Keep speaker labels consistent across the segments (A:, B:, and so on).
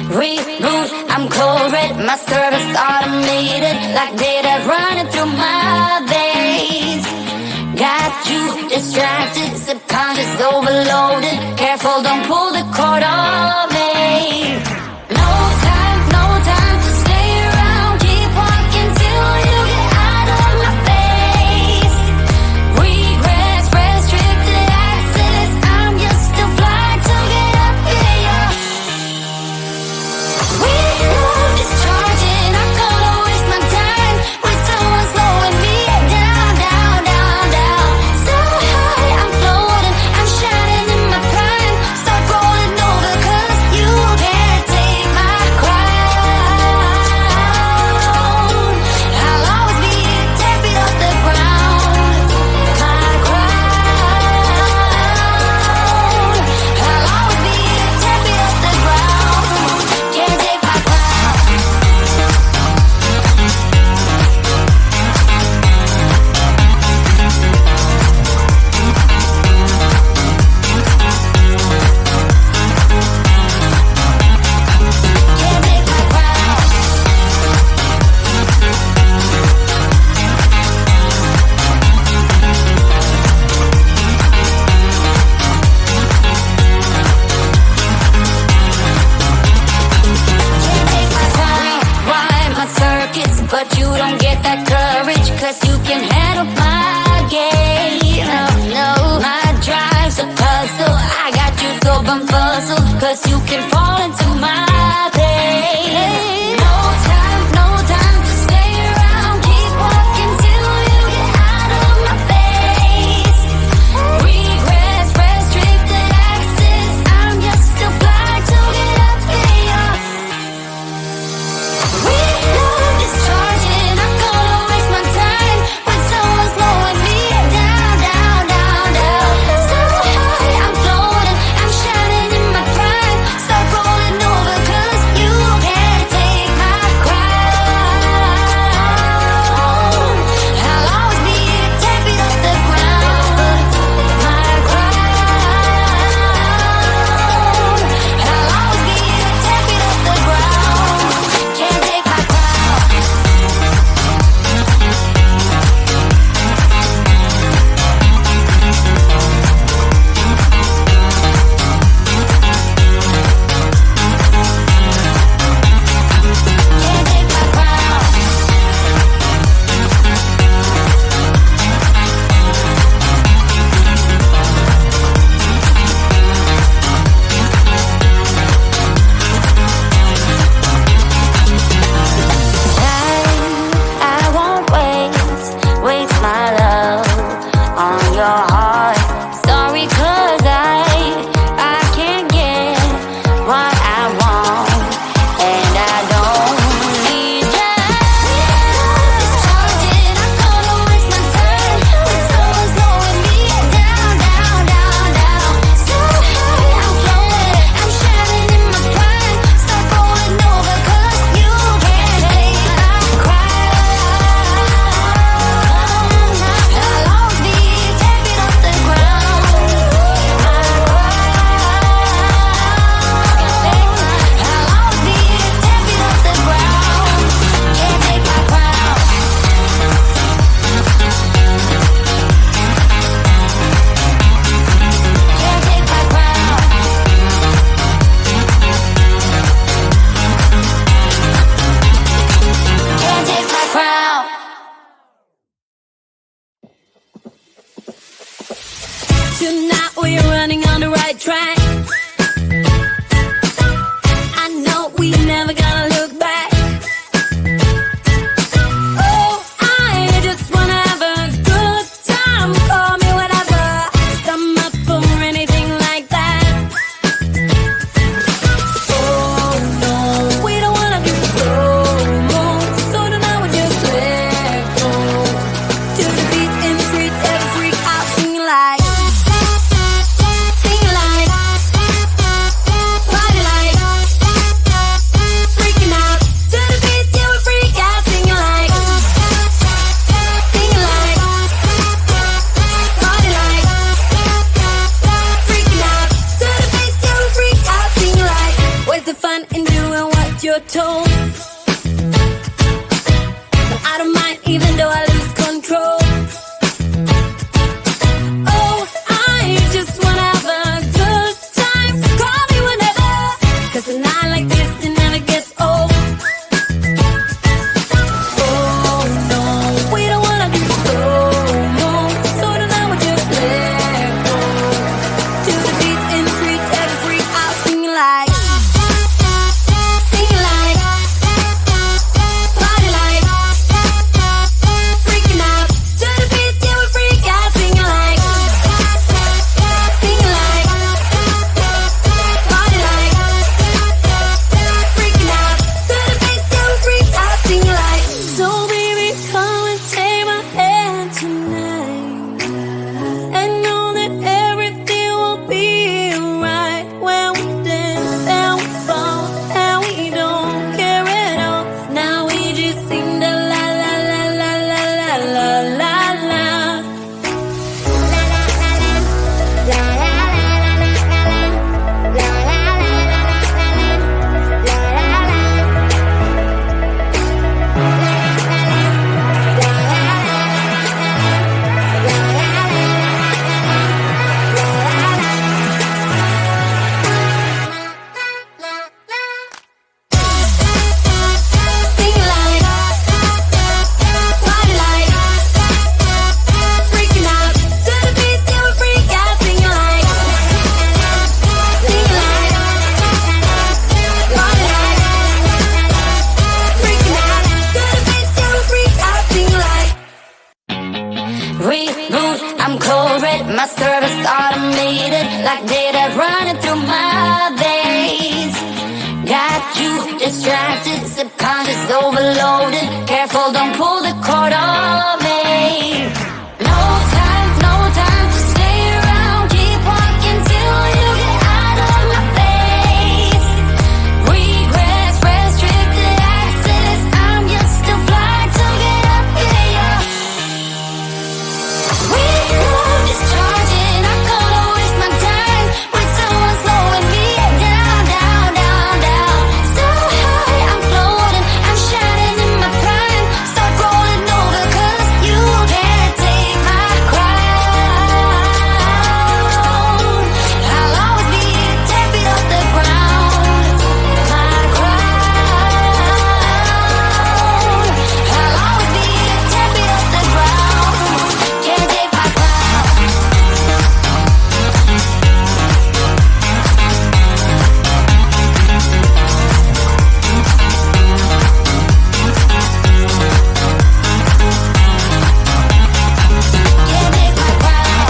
A: Reboot, I'm cold red, my service automated, like data running through my veins. Got you distracted, subconscious overloaded. Careful, don't pull the cord on me. No time to stay around. Keep walking till you get out of my face. Regrets, restricted access. I'm just a flight to get up in ya. We love discharging. I'm gonna waste my time with someone slowing me down, down, down, down. So high, I'm floating. I'm shining in my prime. Start rolling over 'cause you can't take my crown. I'll always be 10 feet off the ground. My crown. I'll always be 10 feet off the ground. Can't take my crown. Can't take my crown. Can't take my time, rhyme my circuits, but you don't get that courage, 'cause you can handle my game. No, my drive's a puzzle. I got you so bumfuzzled, 'cause you can fall into my pain. No time to stay around. Keep walking till you get out of my face. Regrets, restricted access. I'm just a flight to get up in ya. We love discharging. I'm gonna waste my time with someone slowing me down, down, down, down. So high, I'm floating. I'm shining in my prime. Start rolling over 'cause you can't take my crown. I'll always be 10 feet off the ground. My crown. I'll always be 10 feet off the ground. Can't take my crown. Can't take my crown. I won't waste my love on your heart. Sorry, 'cause I can't get what I want, and I don't need ya. Discharging, I'm gonna waste my time with someone slowing me down, down, down, down. So high, I'm floating. I'm shining in my prime. Start rolling over 'cause you can't take my crown. I'll always be 10 feet off the ground. My crown. I'll always be 10 feet off the ground. Can't take my crown. Can't take my crown. Can't take my crown.
B: Tonight we're running on the right track. I know we never gonna look back. Oh, I just wanna have a good time. Call me whatever. 'Cause I'm up for anything like that. Oh no, we don't wanna do slow-mo. So tonight we just let go. To the beat in the streets, every freak out singing like, singing like. the fun in doing what you're told? But I don't mind even though I lose control. Oh, I just wanna have a good time. So call me whenever, 'cause a night like this, it never gets old. Oh no, we don't wanna do slow-mo, so tonight we just let go. To the beat in the streets, every freak out singing like, party like, freaking out. To the beat, yeah, we freak out singing like, party like, freaking out. To the beat, yeah, we freak out singing like. So baby, come and take my hand tonight, and know that everything will be alright when we dance and we fall and we don't care at all. Now we just sing the la la la la la la la la la. Sing like, party like, freaking out. To the beat, yeah, we freak out singing like, party like, freaking out. To the beat, yeah, we freak out singing like.
A: Reboot, I'm cold red, my service automated, like data running through my veins. Got you distracted, subconscious overloaded. Careful, don't pull the cord on me. No time to stay around. Keep walking till you get out of my face. Regrets, restricted access. I'm just a flight to get up in your. We love discharging. I'm gonna waste my time with someone slowing me down, down, down, down. So high, I'm floating, I'm shining in my prime. Start rolling over 'cause you can't take my crown. I'll always be 10 feet off the ground. My crown. I'll always be 10 feet off the ground. Can't take my crown. Can't take my crown. Can't take my crown.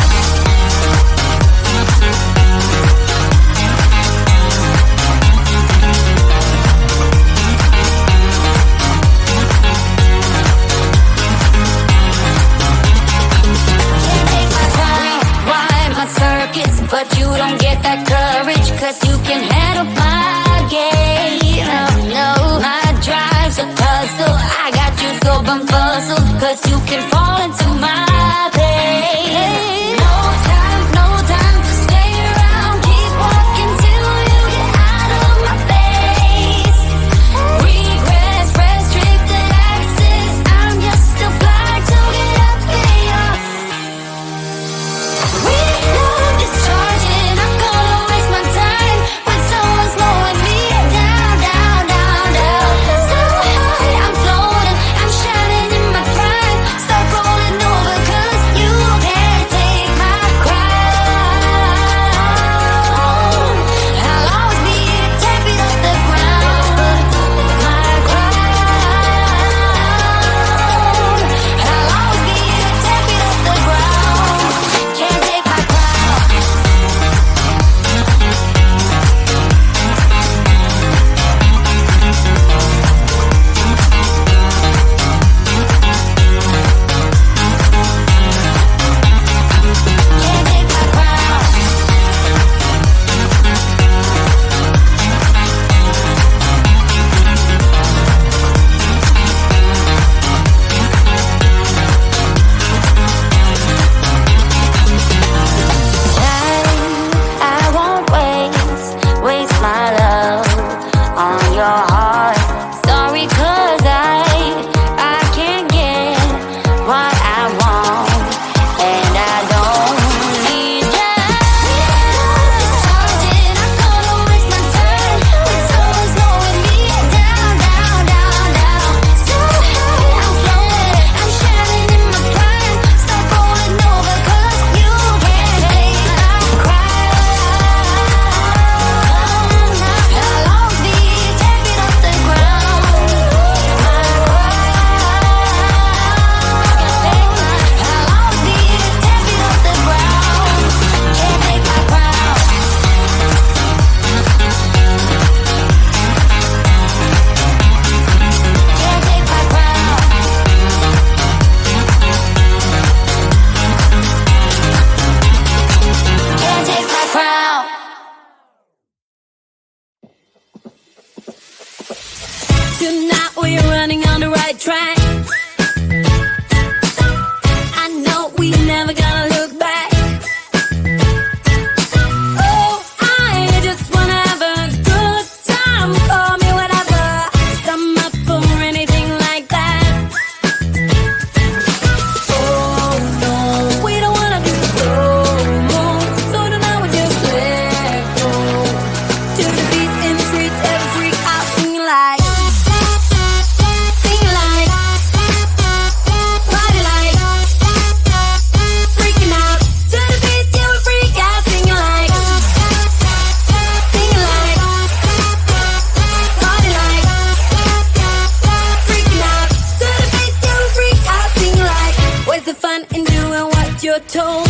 A: Rewind my circuits, but you don't get that courage, 'cause you can handle my game. Oh no, my drive's a puzzle. I got you so bumfuzzled, 'cause you can fall into my pain. No time to stay around. Keep walking till you get out of my face. Regrets, restricted access. I'm just a flight to get up in your. We love discharging. I'm gonna waste my time with someone slowing me down, down, down, down. So high, I'm floating, I'm shining in my prime. Start
B: tonight we're running on the right track. I know we never gonna look back. Oh, I just wanna have a good time. Call me whatever, 'cause I'm up for anything like that. Oh no, we don't wanna do slow-mo, so tonight we just let go. To the beat in the streets, every freak out, singing like, singing like, party like, freaking out. To the beat, yeah, we freak out, singing like, party like, freaking out. To the beat, yeah, we freak out, singing like. Where's the fun in doing what you're told?